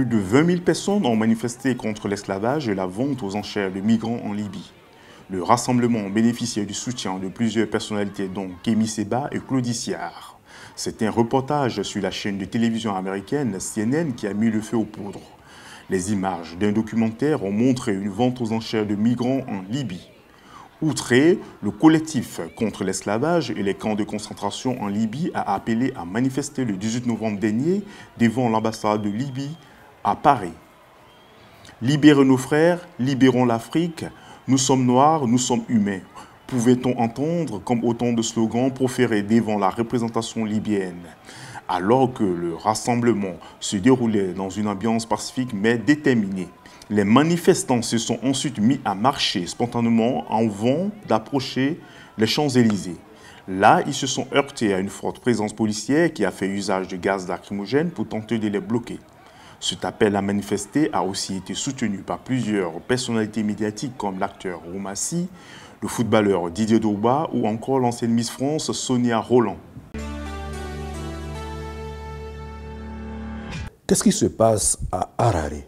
Plus de 20 000 personnes ont manifesté contre l'esclavage et la vente aux enchères de migrants en Libye. Le rassemblement bénéficiait du soutien de plusieurs personnalités dont Kémy Séba et Claude Siard. C'est un reportage sur la chaîne de télévision américaine CNN qui a mis le feu aux poudres. Les images d'un documentaire ont montré une vente aux enchères de migrants en Libye. Outré, le collectif contre l'esclavage et les camps de concentration en Libye a appelé à manifester le 18 novembre dernier devant l'ambassade de Libye à Paris. Libérez nos frères, libérons l'Afrique, nous sommes noirs, nous sommes humains. Pouvait-on entendre comme autant de slogans proférés devant la représentation libyenne, alors que le rassemblement se déroulait dans une ambiance pacifique mais déterminée. Les manifestants se sont ensuite mis à marcher spontanément en vue d'approcher les Champs-Élysées. Là, ils se sont heurtés à une forte présence policière qui a fait usage de gaz lacrymogène pour tenter de les bloquer. Cet appel à manifester a aussi été soutenu par plusieurs personnalités médiatiques comme l'acteur Roumassi, le footballeur Didier Drogba ou encore l'ancienne Miss France Sonia Rolland. Qu'est-ce qui se passe à Harare?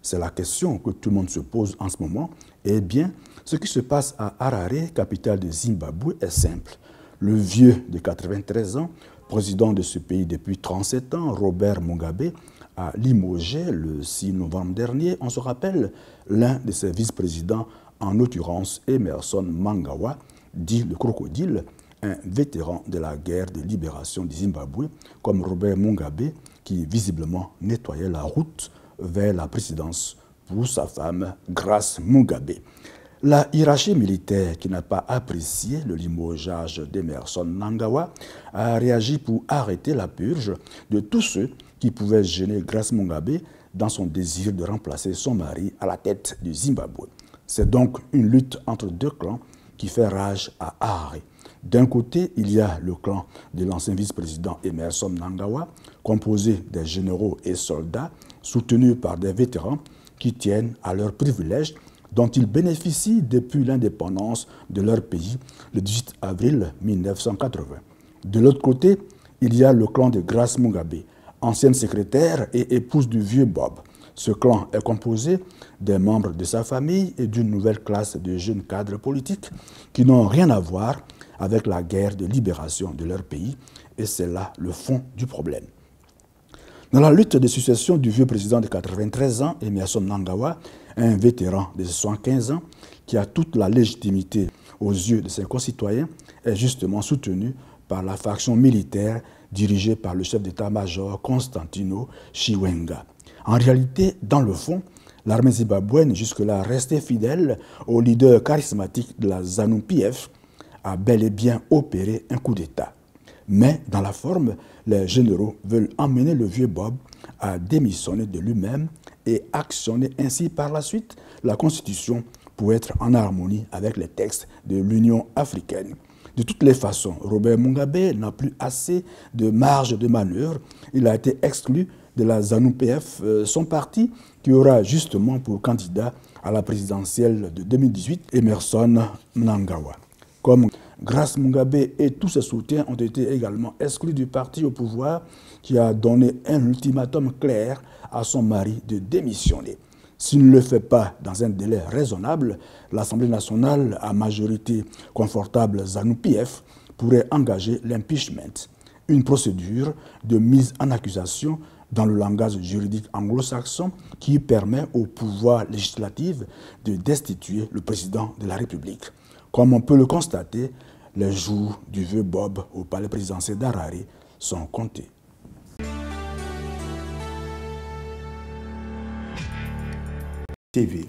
C'est la question que tout le monde se pose en ce moment. Eh bien, ce qui se passe à Harare, capitale de Zimbabwe, est simple. Le vieux de 93 ans, président de ce pays depuis 37 ans, Robert Mugabe, a limogé le 6 novembre dernier, on se rappelle, l'un de ses vice-présidents, en l'occurrence Emmerson Mnangagwa, dit le crocodile, un vétéran de la guerre de libération du Zimbabwe, comme Robert Mugabe, qui visiblement nettoyait la route vers la présidence pour sa femme Grace Mugabe. La hiérarchie militaire, qui n'a pas apprécié le limogeage d'Emmerson Mnangagwa, a réagi pour arrêter la purge de tous ceux qui pouvaient gêner Grace Mugabe dans son désir de remplacer son mari à la tête du Zimbabwe. C'est donc une lutte entre deux clans qui fait rage à Harare. D'un côté, il y a le clan de l'ancien vice-président Emmerson Mnangagwa, composé des généraux et soldats, soutenus par des vétérans qui tiennent à leurs privilèges dont ils bénéficient depuis l'indépendance de leur pays le 18 avril 1980. De l'autre côté, il y a le clan de Grace Mugabe, ancienne secrétaire et épouse du vieux Bob. Ce clan est composé des membres de sa famille et d'une nouvelle classe de jeunes cadres politiques qui n'ont rien à voir avec la guerre de libération de leur pays, et c'est là le fond du problème. Dans la lutte de succession du vieux président de 93 ans, Emmerson Mnangagwa, un vétéran de 75 ans qui a toute la légitimité aux yeux de ses concitoyens, est justement soutenu par la faction militaire dirigée par le chef d'état-major Constantino Chiwenga. En réalité, dans le fond, l'armée zimbabwéenne, jusque-là restée fidèle au leader charismatique de la ZANU-PF, a bel et bien opéré un coup d'État. Mais dans la forme, les généraux veulent emmener le vieux Bob à démissionner de lui-même et actionner ainsi par la suite la Constitution pour être en harmonie avec les textes de l'Union africaine. De toutes les façons, Robert Mugabe n'a plus assez de marge de manœuvre. Il a été exclu de la ZANU-PF, son parti qui aura justement pour candidat à la présidentielle de 2018 Emmerson Mnangagwa. Comme Grace Mugabe et tous ses soutiens ont été également exclus du parti au pouvoir qui a donné un ultimatum clair à son mari de démissionner. S'il ne le fait pas dans un délai raisonnable, l'Assemblée nationale à majorité confortable ZANU-PF pourrait engager l'impeachment, une procédure de mise en accusation dans le langage juridique anglo-saxon qui permet au pouvoir législatif de destituer le président de la République. Comme on peut le constater, les jours du vieux Bob au palais présidentiel d'Harare sont comptés. TV.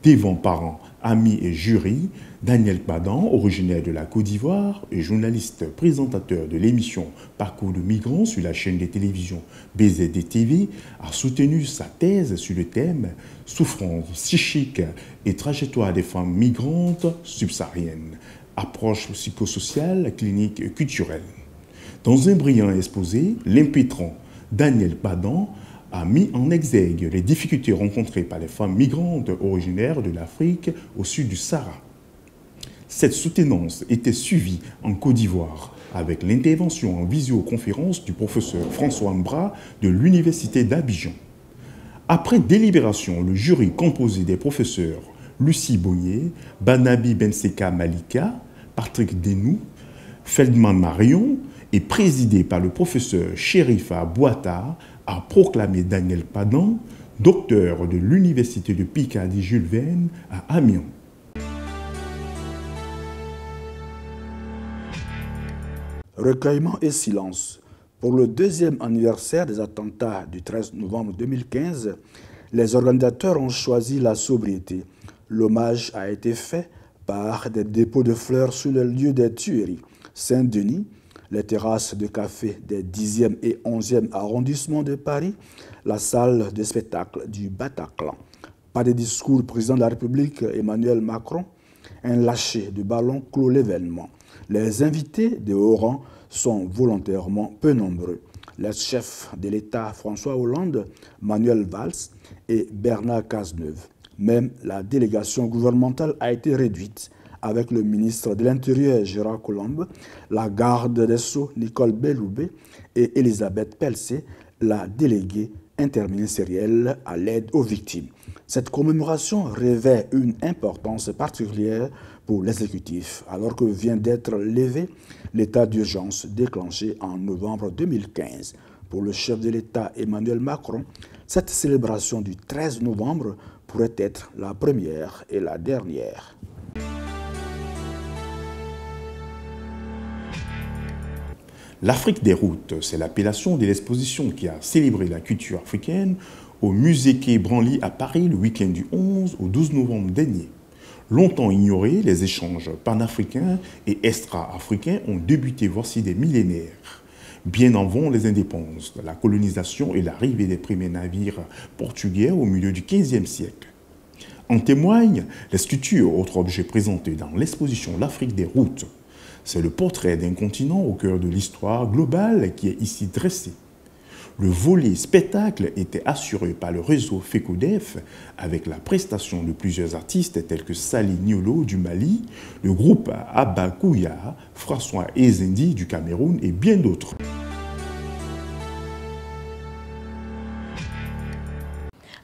Devant parents, amis et jury, Daniel Padan, originaire de la Côte d'Ivoire et journaliste présentateur de l'émission Parcours de migrants sur la chaîne de télévision BZD TV, a soutenu sa thèse sur le thème « Souffrance psychique et trajectoire des femmes migrantes subsahariennes, approche psychosociale, clinique et culturelle ». Dans un brillant exposé, l'impétrant Daniel Padan a mis en exergue les difficultés rencontrées par les femmes migrantes originaires de l'Afrique au sud du Sahara. Cette soutenance était suivie en Côte d'Ivoire avec l'intervention en visioconférence du professeur François Mbra de l'Université d'Abidjan. Après délibération, le jury composé des professeurs Lucie Boyer, Banabi Benseka Malika, Patrick Denou, Feldman Marion et présidé par le professeur Sherifa Bouata a proclamé Daniel Padan, docteur de l'Université de Picardie Jules Verne à Amiens. Recueillement et silence. Pour le deuxième anniversaire des attentats du 13 novembre 2015, les organisateurs ont choisi la sobriété. L'hommage a été fait par des dépôts de fleurs sur le lieu des tueries. Saint-Denis, les terrasses de café des 10e et 11e arrondissements de Paris, la salle de spectacle du Bataclan. Pas de discours du président de la République Emmanuel Macron, un lâcher de ballon clôt l'événement. Les invités de haut rang sont volontairement peu nombreux. Les chefs de l'État François Hollande, Manuel Valls et Bernard Cazeneuve. Même la délégation gouvernementale a été réduite avec le ministre de l'Intérieur Gérard Collomb, la garde des Sceaux Nicole Belloubet et Elisabeth Pelcé, la déléguée interministérielle à l'aide aux victimes. Cette commémoration revêt une importance particulière pour l'exécutif, alors que vient d'être levé l'état d'urgence déclenché en novembre 2015. Pour le chef de l'État Emmanuel Macron, cette célébration du 13 novembre pourrait être la première et la dernière. L'Afrique des routes, c'est l'appellation de l'exposition qui a célébré la culture africaine au musée Quai Branly à Paris le week-end du 11 au 12 novembre dernier. Longtemps ignorés, les échanges panafricains et extra-africains ont débuté voici des millénaires. Bien avant les indépendances, la colonisation et l'arrivée des premiers navires portugais au milieu du XVe siècle. En témoignent les sculptures, autres objets présentés dans l'exposition L'Afrique des routes. C'est le portrait d'un continent au cœur de l'histoire globale qui est ici dressé. Le volet spectacle était assuré par le réseau FECODEF avec la prestation de plusieurs artistes tels que Sali Niolo du Mali, le groupe Abba Kouya, François Ezendi du Cameroun et bien d'autres.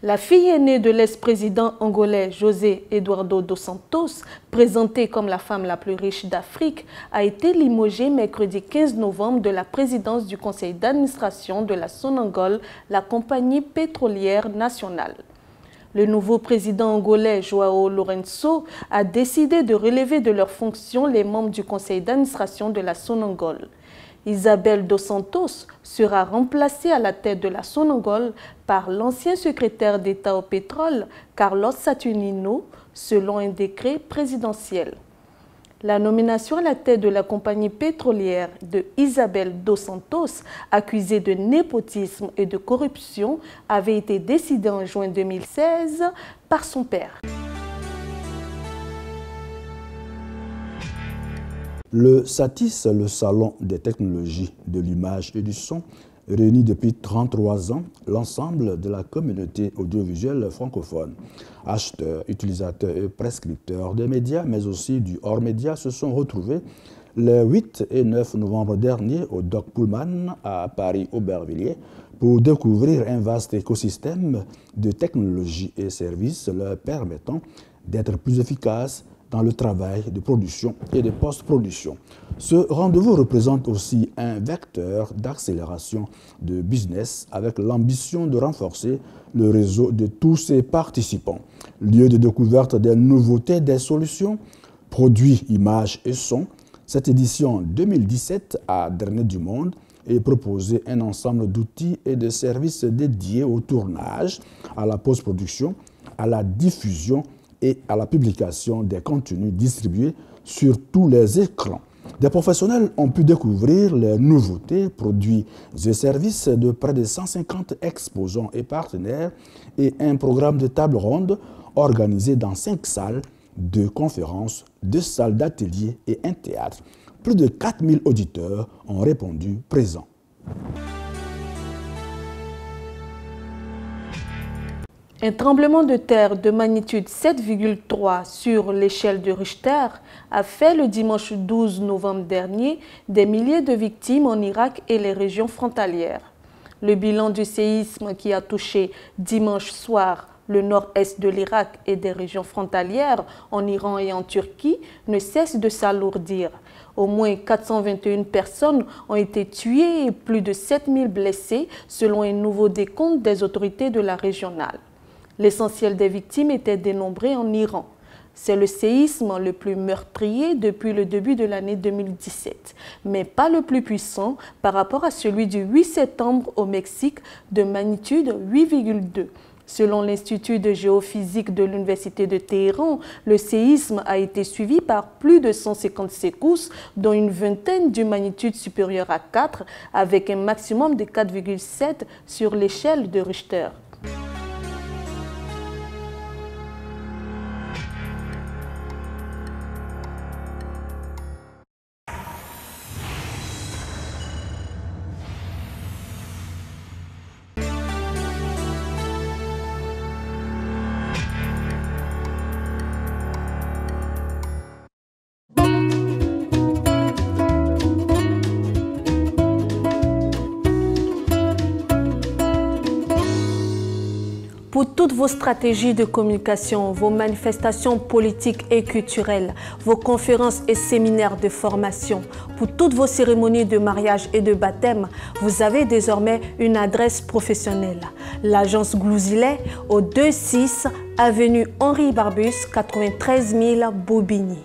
La fille aînée de l'ex-président angolais José Eduardo dos Santos, présentée comme la femme la plus riche d'Afrique, a été limogée mercredi 15 novembre de la présidence du conseil d'administration de la Sonangol, la compagnie pétrolière nationale. Le nouveau président angolais João Lourenço a décidé de relever de leurs fonctions les membres du conseil d'administration de la Sonangol. Isabel dos Santos sera remplacée à la tête de la Sonangol par l'ancien secrétaire d'État au pétrole, Carlos Saturnino, selon un décret présidentiel. La nomination à la tête de la compagnie pétrolière de Isabel dos Santos, accusée de népotisme et de corruption, avait été décidée en juin 2016 par son père. Le SATIS, le Salon des technologies de l'image et du son, réunit depuis 33 ans l'ensemble de la communauté audiovisuelle francophone. Acheteurs, utilisateurs et prescripteurs des médias, mais aussi du hors-média, se sont retrouvés les 8 et 9 novembre dernier au Doc Pullman à Paris-Aubervilliers pour découvrir un vaste écosystème de technologies et services leur permettant d'être plus efficaces dans le travail de production et de post-production. Ce rendez-vous représente aussi un vecteur d'accélération de business avec l'ambition de renforcer le réseau de tous ses participants. Lieu de découverte des nouveautés, des solutions, produits, images et sons, cette édition 2017 a drainer du monde et proposer un ensemble d'outils et de services dédiés au tournage, à la post-production, à la diffusion et à la publication des contenus distribués sur tous les écrans. Des professionnels ont pu découvrir les nouveautés, produits et services de près de 150 exposants et partenaires et un programme de table ronde organisé dans 5 salles de conférences, 2 salles d'atelier et un théâtre. Plus de 4000 auditeurs ont répondu présents. Un tremblement de terre de magnitude 7,3 sur l'échelle de Richter a fait le dimanche 12 novembre dernier des milliers de victimes en Irak et les régions frontalières. Le bilan du séisme qui a touché dimanche soir le nord-est de l'Irak et des régions frontalières en Iran et en Turquie ne cesse de s'alourdir. Au moins 421 personnes ont été tuées et plus de 7000 blessés selon un nouveau décompte des autorités de la régionale. L'essentiel des victimes était dénombré en Iran. C'est le séisme le plus meurtrier depuis le début de l'année 2017, mais pas le plus puissant par rapport à celui du 8 septembre au Mexique de magnitude 8,2. Selon l'Institut de géophysique de l'Université de Téhéran, le séisme a été suivi par plus de 150 secousses, dont une vingtaine d'une magnitude supérieure à 4, avec un maximum de 4,7 sur l'échelle de Richter. Pour toutes vos stratégies de communication, vos manifestations politiques et culturelles, vos conférences et séminaires de formation, pour toutes vos cérémonies de mariage et de baptême, vous avez désormais une adresse professionnelle. L'agence Glouzilet au 26 avenue Henri Barbus, 93 000 Bobigny.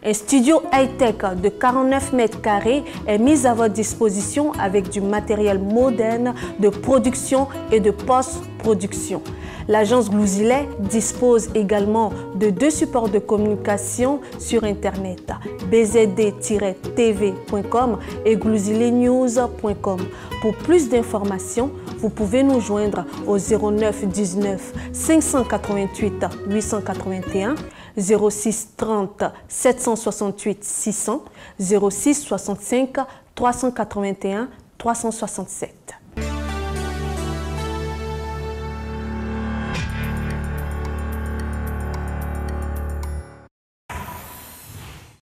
Un studio high-tech de 49 mètres carrés est mis à votre disposition avec du matériel moderne de production et de post-production. L'agence Glouzilet dispose également de 2 supports de communication sur Internet, bzd-tv.com et glouziletnews.com. Pour plus d'informations, vous pouvez nous joindre au 09 19 588 881, 06 30 768 600, 06 65 381 367.